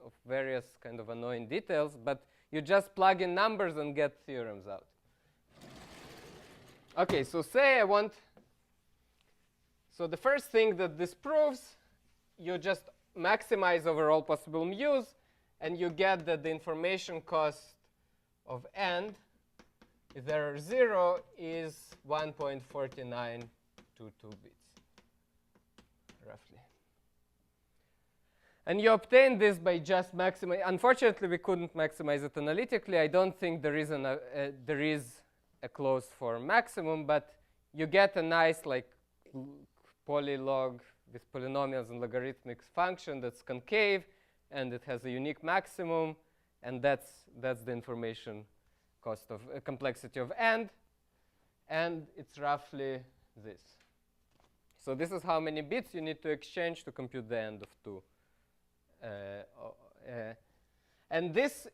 of various kind of annoying details, but you just plug in numbers and get theorems out. Okay, so say I want. So the first thing that this proves, you just maximize over all possible mu's, and you get that the information cost of n, if there are 0, is 1.4922 bits, roughly. And you obtain this by just maximizing. Unfortunately, we couldn't maximize it analytically. I don't think there is a closed form maximum, but you get a nice like polylog with polynomials and logarithmic function that's concave, and it has a unique maximum, and that's the information cost of complexity of n, and it's roughly this. So this is how many bits you need to exchange to compute the end of 2. And this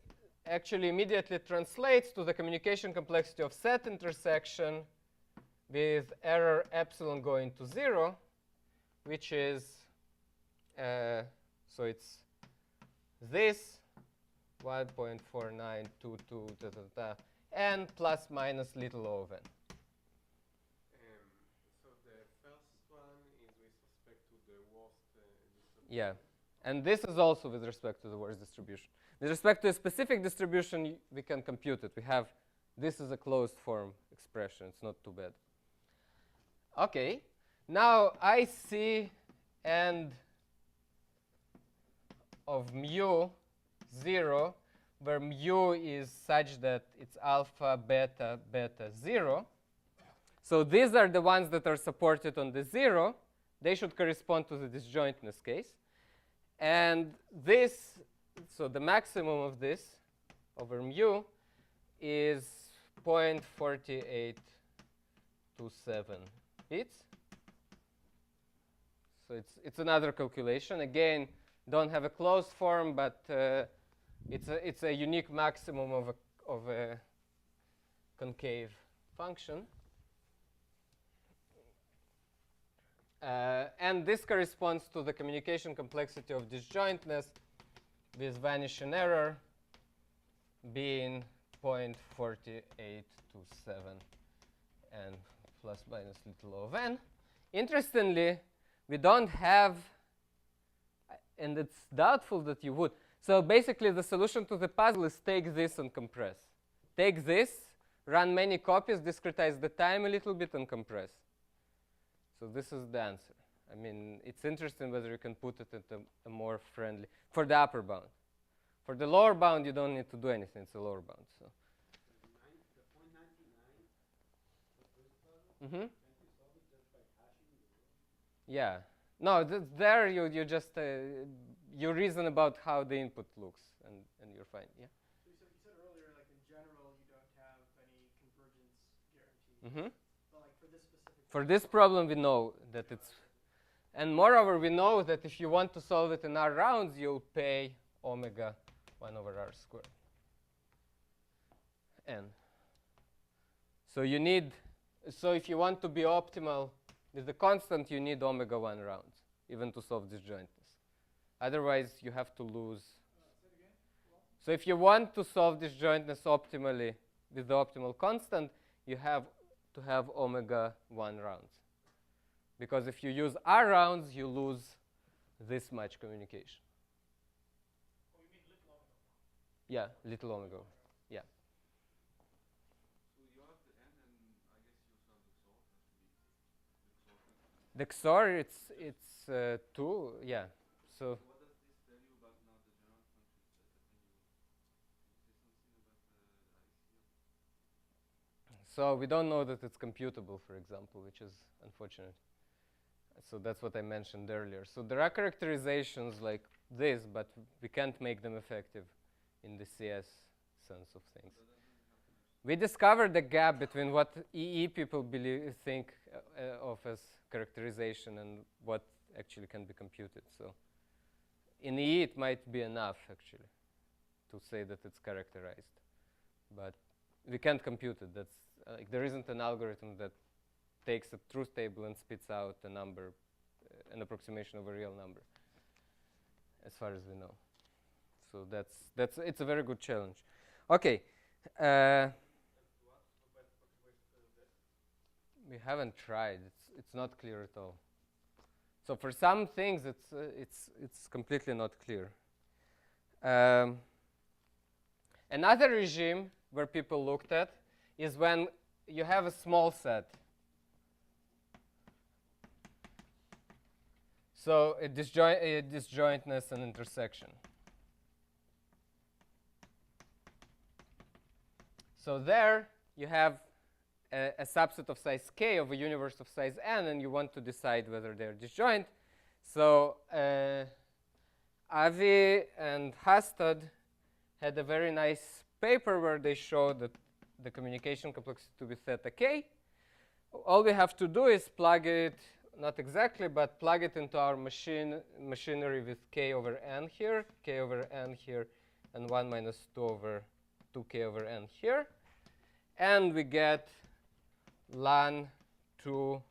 actually immediately translates to the communication complexity of set intersection with error epsilon going to 0, which is, so it's this 1.4922 n plus minus little o of n. So the first one is with respect to the worst distribution. Yeah, and this is also with respect to the worst distribution. With respect to a specific distribution, we can compute it. We have, this is a closed form expression. It's not too bad. Okay, now I see end of mu 0, where mu is such that it's alpha, beta, beta 0. So these are the ones that are supported on the 0. They should correspond to the disjointness case. And this, so the maximum of this over mu is 0.4827 bits. So it's another calculation. Again, don't have a closed form, but it's a unique maximum of a concave function. And this corresponds to the communication complexity of disjointness with vanishing error being 0.4827 and plus minus little o of n. Interestingly, we don't have, and it's doubtful that you would. So basically, the solution to the puzzle is take this and compress. Take this, run many copies, discretize the time a little bit, and compress. So this is the answer. I mean, it's interesting whether you can put it at a more friendly, for the upper bound. For the lower bound, you don't need to do anything. It's a lower bound. So. The point 99 for first problem, Mm-hmm. can't you solve it just by hashing the row? Yeah. No, there you just you reason about how the input looks, and you're fine. Yeah. So you said earlier, like in general, you don't have any convergence guarantees. Mm-hmm. But like for this specific. For this problem, we know that it's, and moreover, we know that if you want to solve it in R rounds, you'll pay omega 1 over R squared. N. So you need, so if you want to be optimal with the constant, you need omega 1 rounds, even to solve disjointness. Otherwise, you have to lose. Say it again. So if you want to solve disjointness optimally with the optimal constant, you have to have omega 1 rounds. Because if you use R rounds, you lose this much communication. Oh, you mean little omega? Yeah, little omega. Yeah. So you have the n, and I guess you also have the XOR. The XOR, it's 2. Yeah. So. What does this tell you about now the general function set? Can you say something about the ICO? So we don't know that it's computable, for example, which is unfortunate. So that's what I mentioned earlier. So there are characterizations like this, but we can't make them effective in the CS sense of things. We discovered the gap between what EE people think of as characterization and what actually can be computed. So in EE, it might be enough, actually, to say that it's characterized. But we can't compute it. That's there isn't an algorithm that takes a truth table and spits out a number, an approximation of a real number, as far as we know. So it's a very good challenge. Okay. We haven't tried. It's not clear at all. So for some things, it's completely not clear. Another regime where people looked at is when you have a small set. So a disjointness and intersection. So there you have a subset of size k of a universe of size n, and you want to decide whether they're disjoint. So Avi and Hastad had a very nice paper where they showed that the communication complexity to be theta k. All we have to do is plug it, not exactly, but plug it into our machinery with k over n here, and 1 minus 2 over 2k over n here. And we get ln 2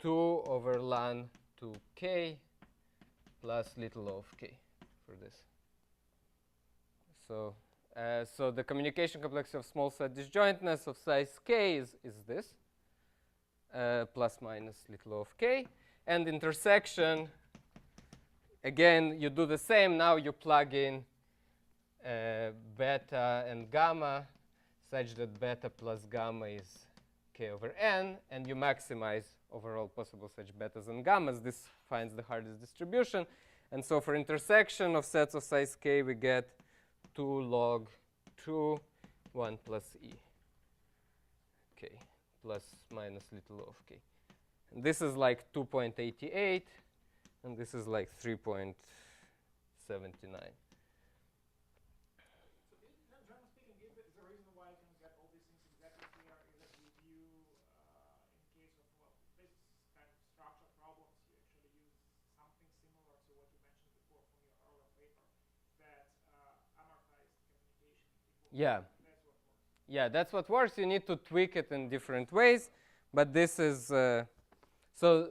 over ln 2k plus little o of k for this. So, so the communication complexity of small set disjointness of size k is this, plus minus little o of k. And intersection, again, you do the same. Now you plug in beta and gamma such that beta plus gamma is k over n, and you maximize overall possible such betas and gammas. This finds the hardest distribution. And so for intersection of sets of size k, we get 2 log 2, 1 plus e, k, plus minus little o of k. And this is like 2.88, and this is like 3.79. Generally speaking, is the reason why you can get all these things exactly clear is that you view, in case of this kind of structure problems, you actually use something similar to what you mentioned before from your earlier paper, that amortized communication equals. Yeah. That's what works. Yeah, that's what works. You need to tweak it in different ways, but this is so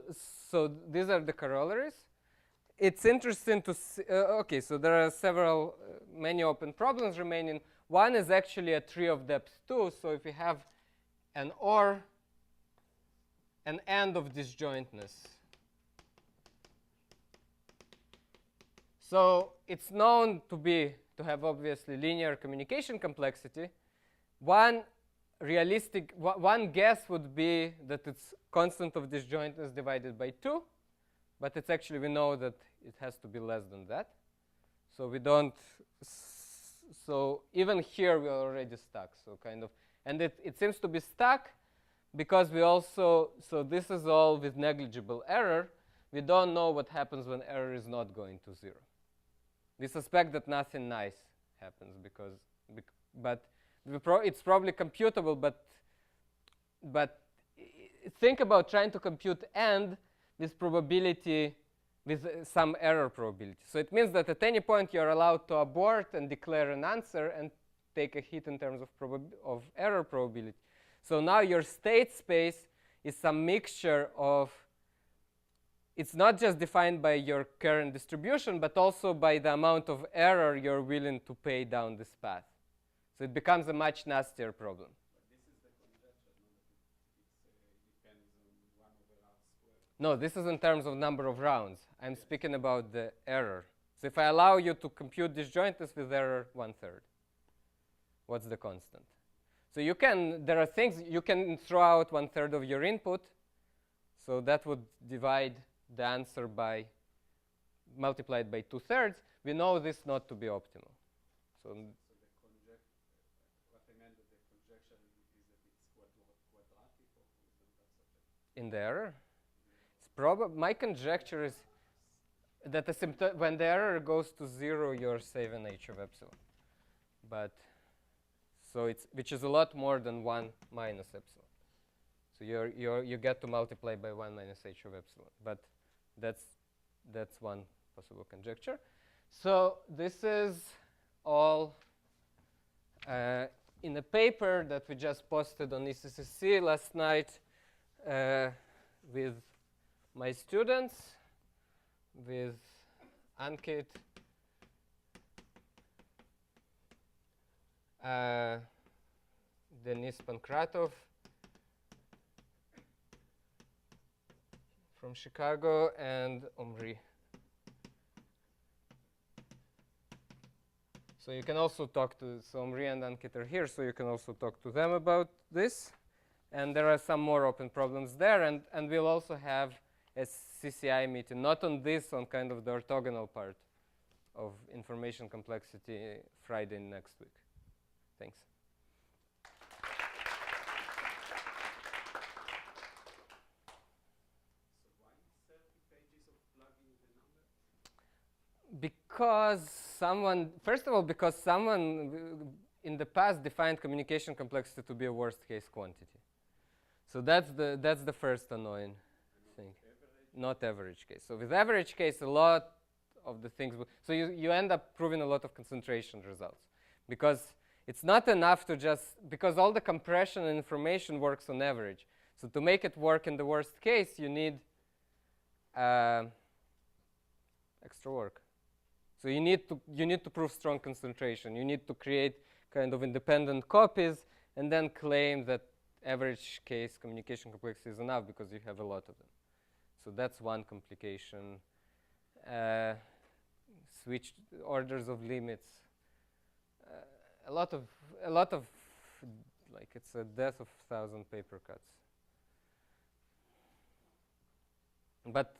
these are the corollaries. It's interesting to see. Okay, so there are several, many open problems remaining. One is actually a tree of depth 2. So if we have an OR, an end of disjointness. So it's known to have obviously linear communication complexity. One realistic, one guess would be that it's constant of disjointness divided by 2, but it's actually, we know that it has to be less than that. So we don't, so even here we're already stuck, so kind of, and it seems to be stuck because we also, so this is all with negligible error. We don't know what happens when error is not going to 0. We suspect that nothing nice happens because, but it's probably computable, but think about trying to compute and with probability, with some error probability. So it means that at any point you're allowed to abort and declare an answer and take a hit in terms of error probability. So now your state space is some mixture of, it's not just defined by your current distribution, but also by the amount of error you're willing to pay down this path. So it becomes a much nastier problem. But this is the conjecture, it depends on 1 over R squared. No, this is in terms of number of rounds. I'm speaking about the error. So if I allow you to compute disjointness with error 1/3, what's the constant? So you can, there are things, you can throw out 1/3 of your input. So that would divide the answer by, multiplied by 2/3. We know this not to be optimal. So So the what I meant that the conjecture is a bit quadratic, or isn't that such a? in the error, it's probably, my conjecture is that when the error goes to 0, you're saving h of epsilon. But, so it's, which is a lot more than 1 minus epsilon. So you get to multiply by 1 minus h of epsilon. But that's one possible conjecture. So this is all in a paper that we just posted on ECCC last night with my students, with Ankit, Denis Pankratov from Chicago, and Omri. So you can also talk to, so Omri and Ankit are here, so you can also talk to them about this. And there are some more open problems there, and we'll also have a CCI meeting, not on this, on kind of the orthogonal part of information complexity Friday next week. Thanks. So why 30 pages of plugging the number? Because someone, first of all, because someone in the past defined communication complexity to be a worst case quantity. So that's the first annoying thing. Not average case. So with average case, a lot of the things, so you end up proving a lot of concentration results. Because it's not enough to just, because all the compression and information works on average. So to make it work in the worst case, you need extra work. So you need to prove strong concentration. You need to create kind of independent copies and then claim that average case communication complexity is enough because you have a lot of them. So that's one complication. Switch orders of limits. A lot of, like, it's a death of 1,000 paper cuts. But